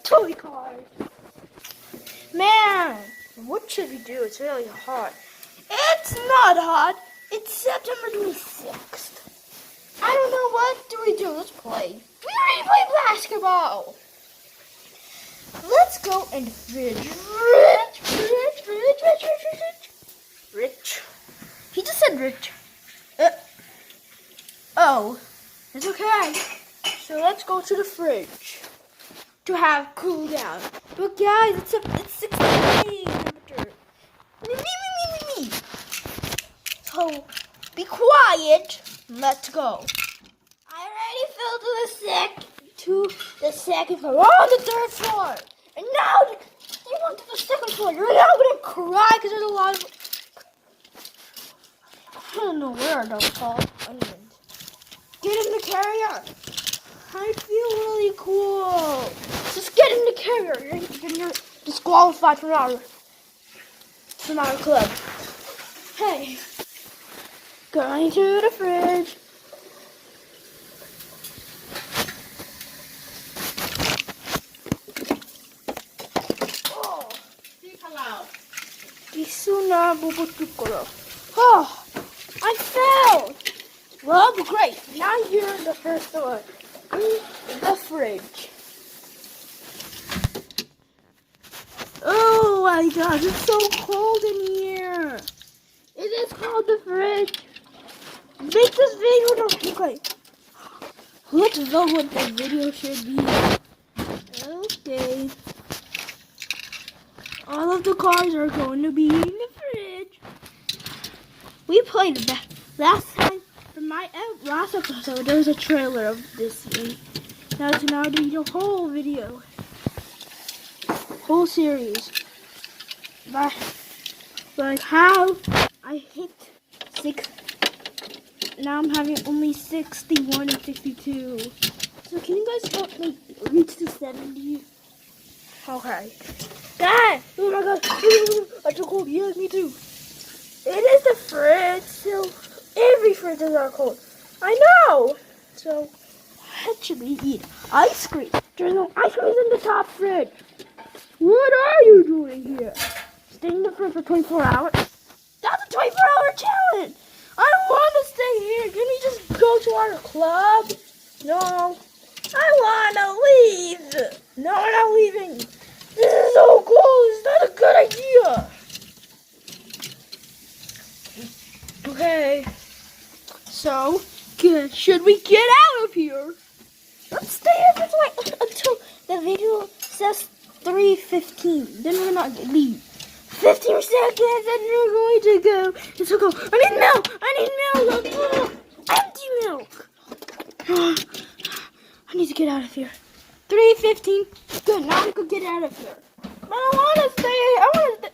toy cars. Man, what should we do? It's really hot. It's not hot. It's September 26th. I don't know, what do we do? Let's play. We already played basketball. Let's go and Rich. He just said rich. Oh, it's okay. So let's go to the fridge to have cool down. But guys, it's 16 temperature. Me. So be quiet. Let's go. I already fell to the second floor. We're on the third floor. And now you went to the second floor. You're now gonna cry because there's a lot of. I don't know where those fall. Get in the carrier. I feel really cool. Just get in the carrier. You're disqualified from our club. Hey, going to the fridge. Oh, Isuna Bubutukoro. Oh, I fell. Well, great. Now you're in the first floor. The fridge. Oh my gosh, it's so cold in here. It is called the fridge. Make this video. Okay. Let's know what the video should be. Okay. All of the cars are going to be in the fridge. We played that last time. For my last episode, there was a trailer of this game. Now the whole video, whole series, like how I hit 6. Now I'm having only 61 and 62. So can you guys help me reach to 70? Okay. Guys, oh my god, I'm so cold. Yes, me too. It is the fridge, so. Every fridges are cold. I know. So, what should we eat? Ice cream. There's no ice cream in the top fridge. What are you doing here? Staying in the fridge for 24 hours? That's a 24-hour challenge. I don't want to stay here. Can we just go to our club? No. I want to leave. No, I'm not leaving. This is so cold. It's not a good idea. Okay. So, should we get out of here? Let's stay here until the video says 3:15. Then we're not gonna leave. 15 seconds and we're going to go. It's so cold. I need milk. Empty milk. I need to get out of here. 3:15. Good. Now we can get out of here. But I want to stay.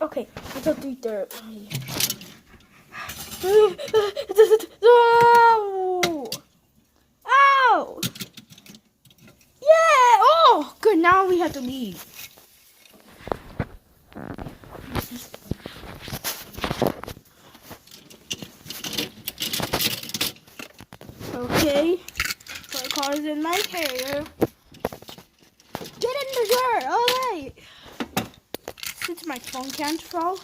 Okay. Until 3:30. Ow! Yeah! Oh, good. Now we have to leave. Okay. My car's in my carrier. Get in the car. All right. Since my phone can't fall,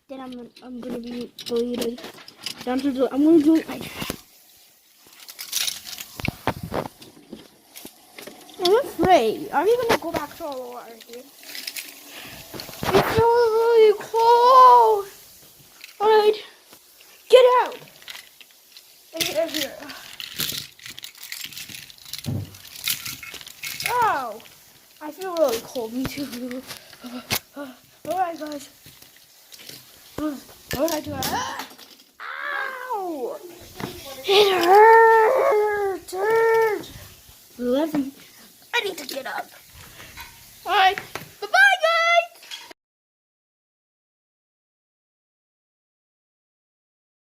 then I'm gonna be deleted. I'm gonna do it right now. I'm afraid. Are we gonna go back to our water here? It's really cold. Alright. Get out. Here. Oh. I feel really cold. Me too. Alright guys. What did I do? Ow! It hurts! Levy. I need to get up. Alright.